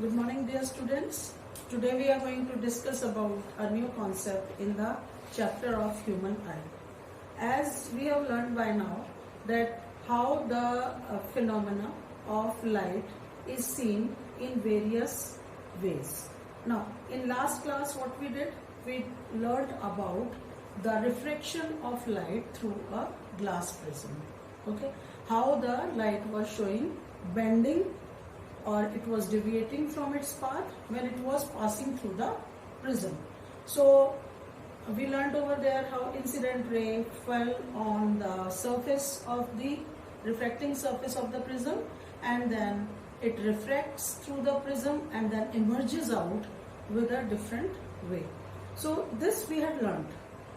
Good morning, dear students. Today we are going to discuss about a new concept in the chapter of human eye. As we have learned by now that how the phenomena of light is seen in various ways. Now, in last class what we did? We learned about the refraction of light through a glass prism. Okay, how the light was showing bending or it was deviating from its path when it was passing through the prism. So we learned over there how incident ray fell on the surface of the refracting surface of the prism, and then it refracts through the prism and then emerges out with a different way. So this we had learned.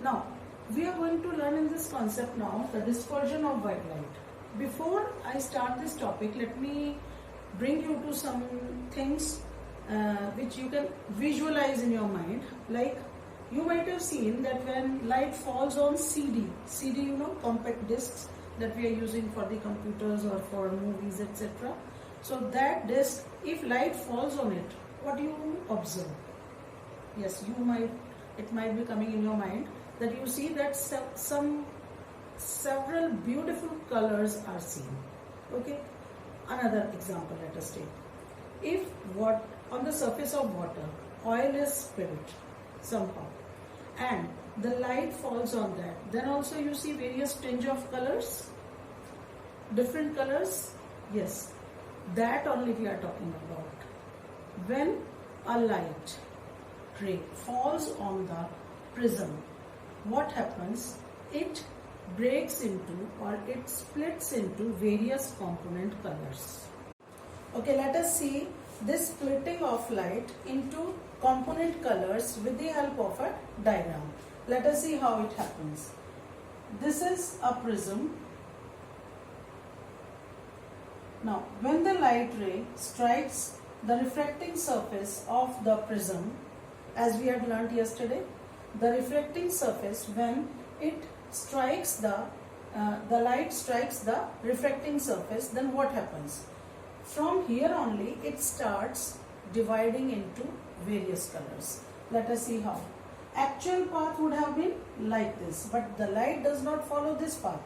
Now we are going to learn in this concept now the dispersion of white light. Before I start this topic, let me bring you to some things which you can visualize in your mind. Like you might have seen that when light falls on CD, you know, compact discs that we are using for the computers or for movies, etc. So that disc, if light falls on it, what do you observe? Yes, it might be coming in your mind that you see that several beautiful colors are seen. Okay. Another example, let us take. If on the surface of water, oil is spilled somehow and the light falls on that, then also you see various tinge of colors, different colors. Yes, that only we are talking about. When a light ray falls on the prism, what happens? It breaks into or it splits into various component colors. Okay, let us see this splitting of light into component colors with the help of a diagram. Let us see how it happens. This is a prism. Now, when the light ray strikes the refracting surface of the prism, as we had learnt yesterday, the refracting surface, when it strikes the light strikes the refracting surface, then what happens? From here only it starts dividing into various colors. Let us see how. Actual path would have been like this, but the light does not follow this path.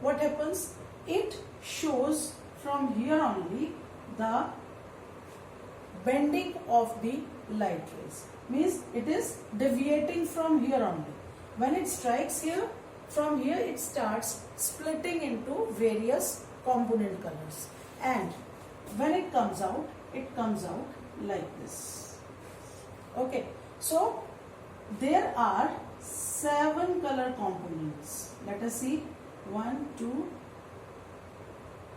What happens? It shows from here only the bending of the light rays. Means it is deviating from here only. When it strikes here, from here it starts splitting into various component colors, and when it comes out like this. Okay, so there are 7 color components. Let us see. 1, 2,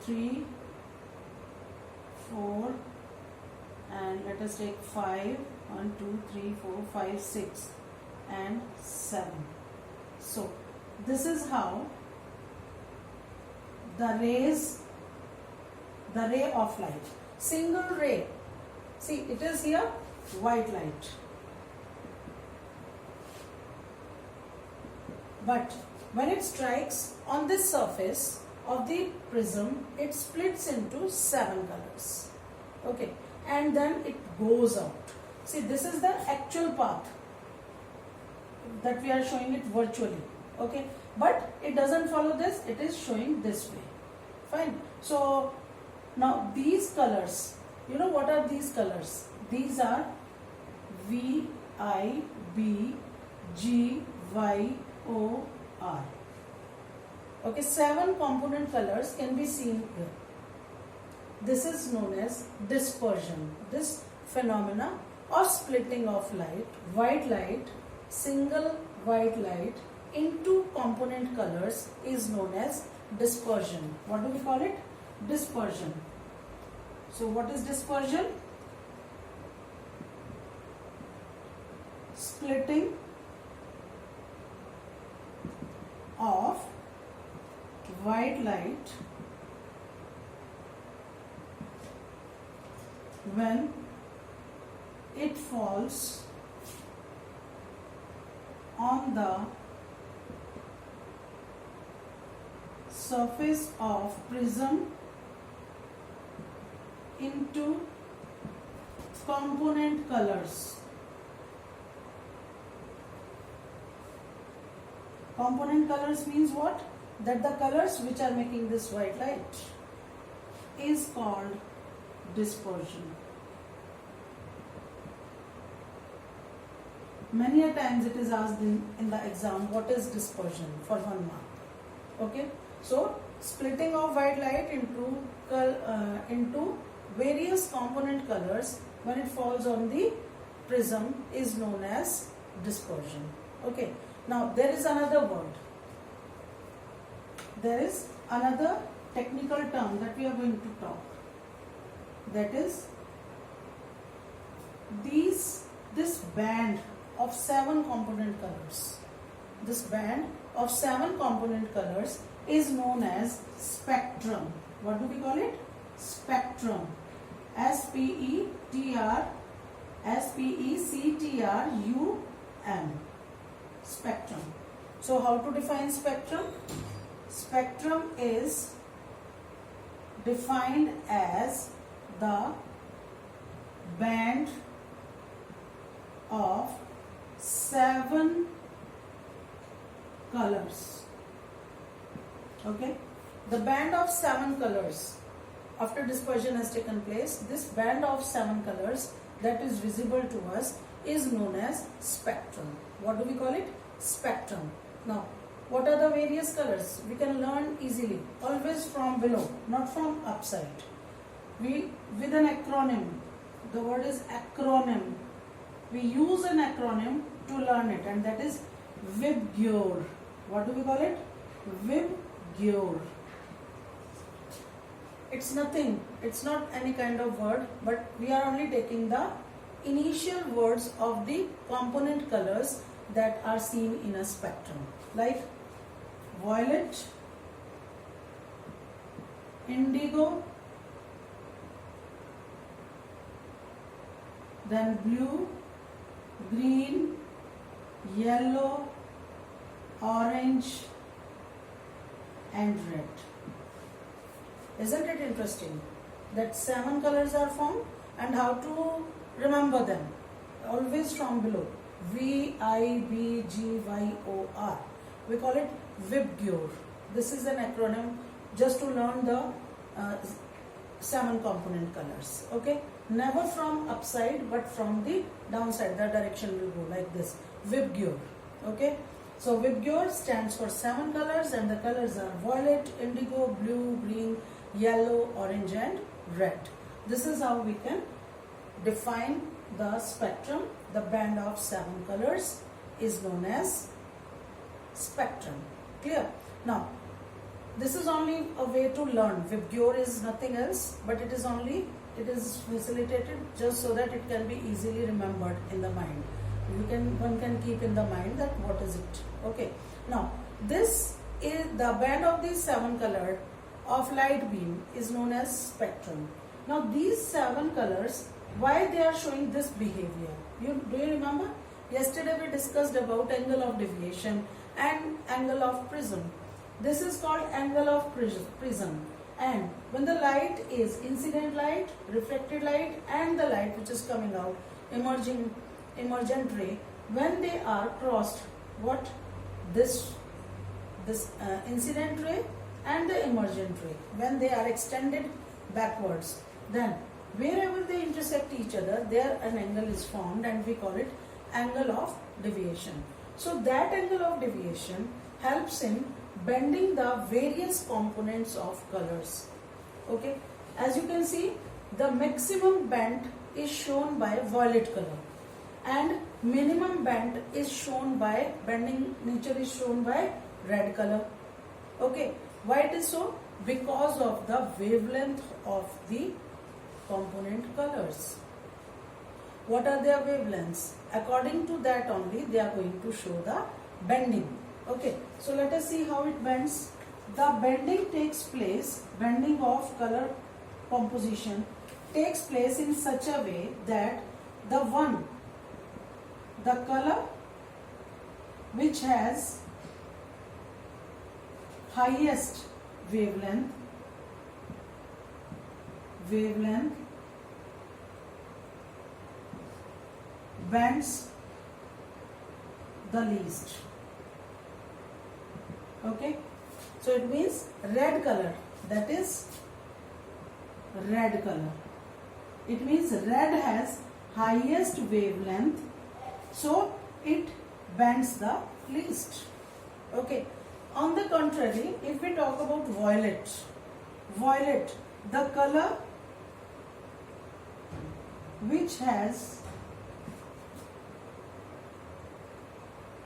3, 4, and let us take 5. 1, 2, 3, 4, 5, 6 and 7. So this is how the ray of light, single ray, see it is here white light, but when it strikes on this surface of the prism, it splits into 7 colors. Okay, and then it goes out. See, this is the actual path that we are showing it virtually. Okay, but it doesn't follow this, it is showing this way. Fine. So now these colors, you know what are these colors? These are V, I, B, G, Y, O, R. Okay, 7 component colors can be seen here. This is known as dispersion. This phenomena of splitting of light, white light, single white light into component colors is known as dispersion. What do we call it? Dispersion. So what is dispersion? Splitting of white light when it falls on the surface of prism into component colors. Component colors means what? That the colors which are making this white light is called dispersion. Many a times it is asked in the exam, what is dispersion, for 1 mark. Okay, so splitting of white light into various component colors when it falls on the prism is known as dispersion. Okay, now there is another word. There is another technical term that we are going to talk. That is this band of 7 component colors. This band of 7 component colors is known as spectrum. What do we call it? Spectrum. S-P-E-C-T-R-U-M. Spectrum. So how to define spectrum? Spectrum is defined as the band of 7 colors. Okay, the band of 7 colors. After dispersion has taken place, this band of 7 colors that is visible to us is known as spectrum. What do we call it? Spectrum. Now, what are the various colors? We can learn easily, always from below, not from upside. With an acronym, the word is acronym. We use an acronym to learn it, and that is VIBGYOR. What do we call it? VIBGYOR. It's nothing, it's not any kind of word, but we are only taking the initial words of the component colors that are seen in a spectrum, like violet, indigo, then blue, green, yellow, orange and red. Isn't it interesting that 7 colors are formed, and how to remember them? Always from below. VIBGYOR. We call it VIBGYOR. This is an acronym just to learn the 7 component colors. Okay, never from upside but from the downside. The direction will go like this. VIBGYOR. Okay, so VIBGYOR stands for 7 colors, and the colors are violet, indigo, blue, green, yellow, orange and red. This is how we can define the spectrum. The band of 7 colors is known as spectrum. Clear? Now, this is only a way to learn. VIBGYOR is nothing else, but it is facilitated just so that it can be easily remembered in the mind. One can keep in the mind that what is it. Okay. Now, this is the band of these 7 colors of light beam is known as spectrum. Now, these 7 colors, why they are showing this behavior? Do you remember? Yesterday we discussed about angle of deviation and angle of prism. This is called angle of prism. And when the light is incident light, reflected light and the light which is coming out, emergent ray, when they are crossed, what? This incident ray and the emergent ray, when they are extended backwards, then wherever they intersect each other, there an angle is formed, and we call it angle of deviation. So that angle of deviation helps in bending the various components of colors. Okay, as you can see, the maximum bend is shown by violet color, and minimum bend is shown by bending nature is shown by red color. Okay, why it is so? Because of the wavelength of the component colors. What are their wavelengths? According to that only they are going to show the bending. Okay, so let us see how it bends. The bending takes place, bending of color composition takes place in such a way that the color which has highest wavelength bends the least. Okay, so it means red color, that is red color. It means red has highest wavelength, so it bends the least. Okay, on the contrary, if we talk about violet, the color which has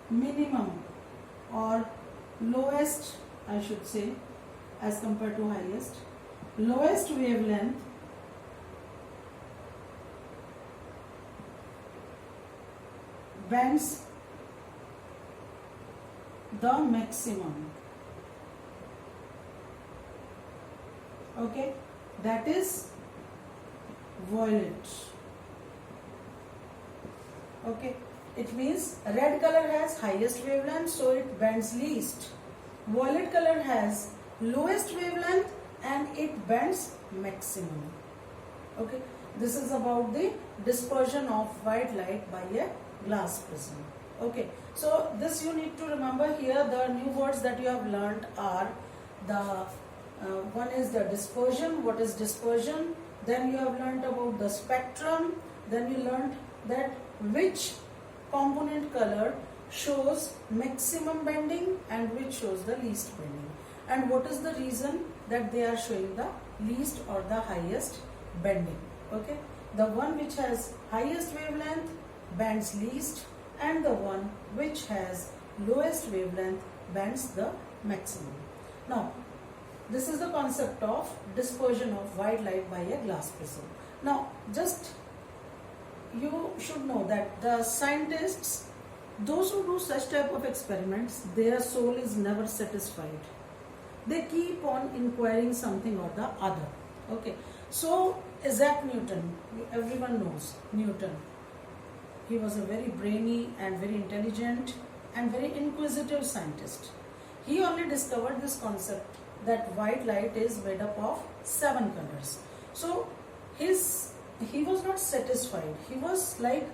minimum or lowest, I should say, as compared to highest, lowest wavelength bends the maximum. Okay, that is violet. Okay, it means red color has highest wavelength, so it bends least. Violet color has lowest wavelength and it bends maximum. Okay, this is about the dispersion of white light by a glass prism. Okay, so this you need to remember here. The new words that you have learned are the one is the dispersion. What is dispersion? Then you have learned about the spectrum. Then you learned that which component color shows maximum bending and which shows the least bending, and what is the reason that they are showing the least or the highest bending. Okay, the one which has highest wavelength bends least, and the one which has lowest wavelength bends the maximum. Now, this is the concept of dispersion of white light by a glass prism. Now, just you should know that the scientists, those who do such type of experiments, their soul is never satisfied. They keep on inquiring something or the other. Okay, so Isaac Newton, everyone knows Newton. He was a very brainy and very intelligent and very inquisitive scientist. He only discovered this concept that white light is made up of 7 colors. So he was not satisfied. He was like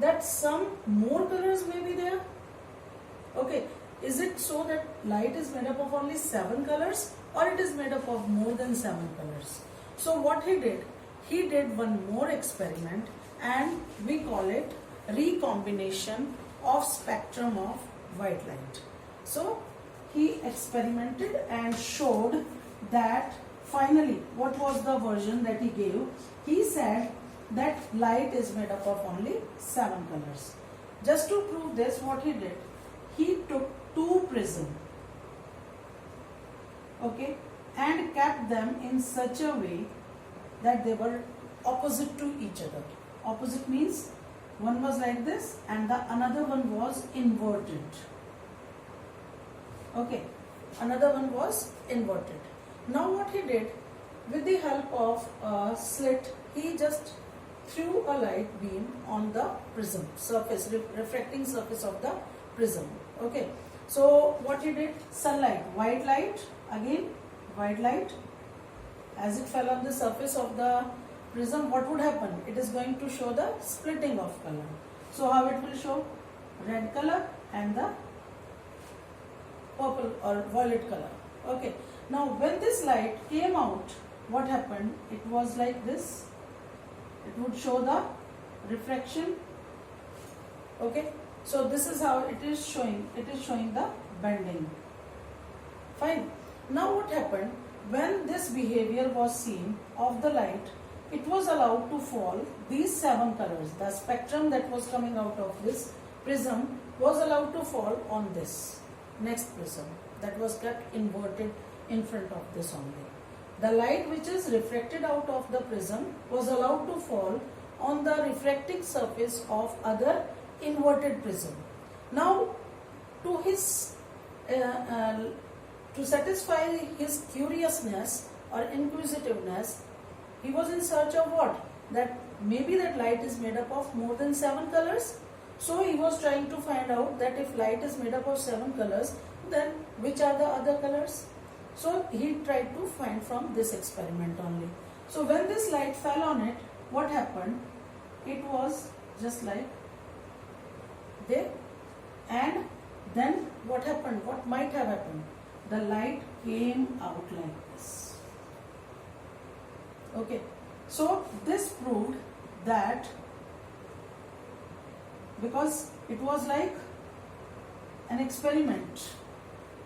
that some more colors may be there. Okay, is it so that light is made up of only 7 colors or it is made up of more than 7 colors? So what he did one more experiment, and we call it recombination of spectrum of white light. So he experimented and showed that finally, what was the version that he gave? He said that light is made up of only 7 colors. Just to prove this, what he did, he took 2 prisms, okay, and kept them in such a way that they were opposite to each other. Opposite means one was like this and the another one was inverted. Okay, another one was inverted. Now what he did, with the help of a slit, he just threw a light beam on the prism surface, refracting surface of the prism. Okay, so what he did, sunlight, white light, again white light, as it fell on the surface of the prism, what would happen? It is going to show the splitting of color. So how it will show? Red color and the purple or violet color. Okay, now when this light came out, what happened? It was like this. It would show the refraction. Okay, so this is how it is showing. It is showing the bending. Fine. Now what happened? When this behavior was seen of the light, it was allowed to fall. These 7 colors, the spectrum that was coming out of this prism was allowed to fall on this next prism that was kept inverted in front of this only. The light which is refracted out of the prism was allowed to fall on the refracting surface of other inverted prism. Now, to satisfy his curiousness or inquisitiveness, he was in search of what? That maybe that light is made up of more than 7 colors. So he was trying to find out that if light is made up of 7 colors, then which are the other colors? So he tried to find from this experiment only. So when this light fell on it, what happened? It was just like Okay, and then what happened? What might have happened? The light came out like this. Okay, so this proved that, because it was like an experiment,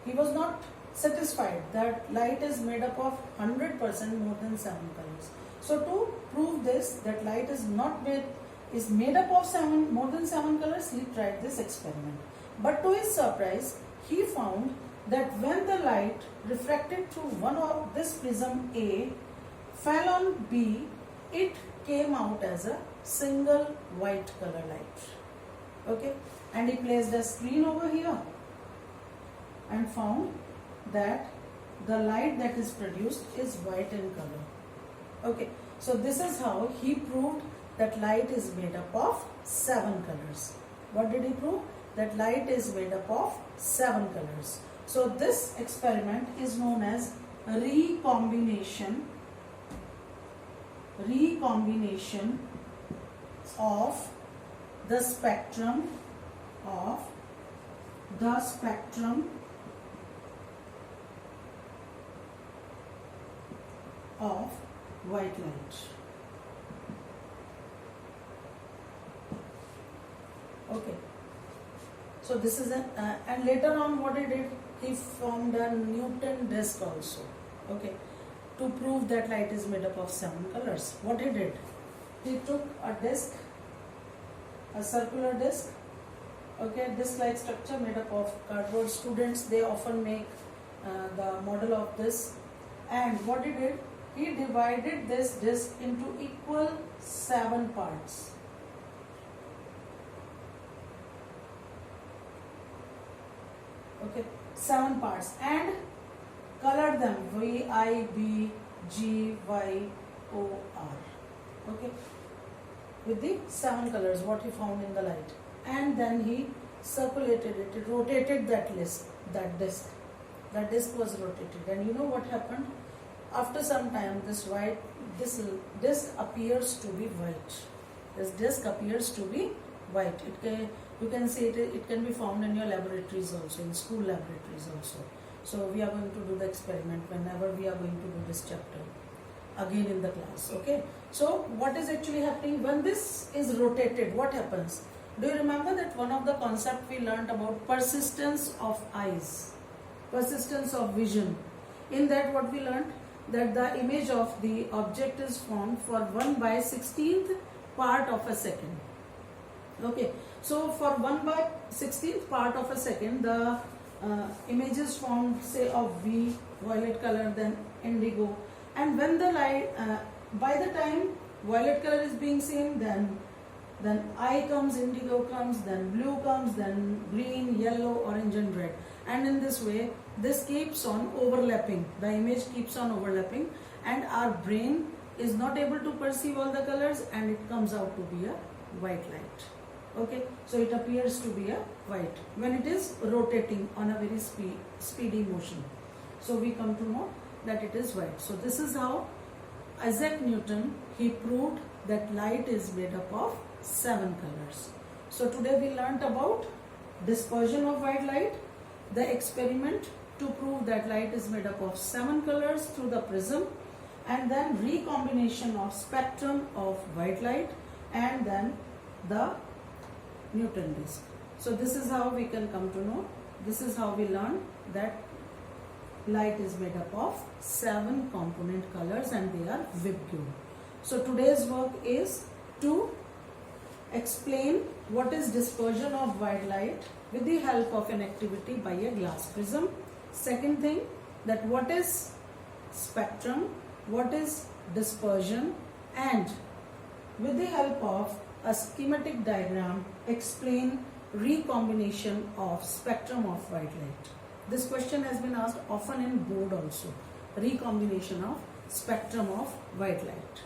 he was not satisfied that light is made up of 100% more than 7 colors. So to prove this, that light is made up of more than 7 colors, he tried this experiment. But to his surprise, he found that when the light refracted through one of this prism A fell on B, it came out as a single white color light. Okay, and he placed a screen over here and found that the light that is produced is white in color. Okay, so this is how he proved that light is made up of 7 colors. What did he prove? That light is made up of 7 colors. So this experiment is known as recombination of the spectrum of white light. Okay, so this is and later on what he did, he formed a Newton disk also. Okay, to prove that light is made up of 7 colors. What he did, he took a disk, a circular disk, okay, disc-like structure made up of cardboard. Students, they often make the model of this, and what he did, he divided this disk into equal 7 parts. Okay, 7 parts, and colored them V, I, B, G, Y, O, R. Okay, with the 7 colors what he found in the light, and then he circulated it. He rotated that disk. That disk was rotated, and you know what happened? After some time, this disk appears to be white. This disk appears to be white. You can see it can be found in your laboratories also, in school laboratories also. So we are going to do the experiment whenever we are going to do this chapter again in the class. Okay, so what is actually happening when this is rotated? What happens? Do you remember that one of the concepts we learned about persistence of eyes, persistence of vision? In that what we learned, that the image of the object is formed for 1/16th part of a second. Okay, so for 1/16th part of a second, the image is formed, say, of V, violet color, then indigo, and when the light, by the time violet color is being seen, then I comes, indigo comes, then blue comes, then green, yellow, orange and red, and in this way this keeps on overlapping. The image keeps on overlapping, and our brain is not able to perceive all the colors, and it comes out to be a white light. Okay, so it appears to be a white when it is rotating on a very speedy motion. So we come to know that it is white. So this is how Isaac Newton, he proved that light is made up of 7 colors. So today we learnt about dispersion of white light, the experiment to prove that light is made up of 7 colors through the prism, and then recombination of spectrum of white light, and then the Newton disk. So this is how we can come to know, this is how we learn that light is made up of 7 component colors and they are Vibgune. So today's work is to explain what is dispersion of white light with the help of an activity by a glass prism. Second thing, that what is spectrum, what is dispersion, and with the help of a schematic diagram explain recombination of spectrum of white light. This question has been asked often in board also, recombination of spectrum of white light.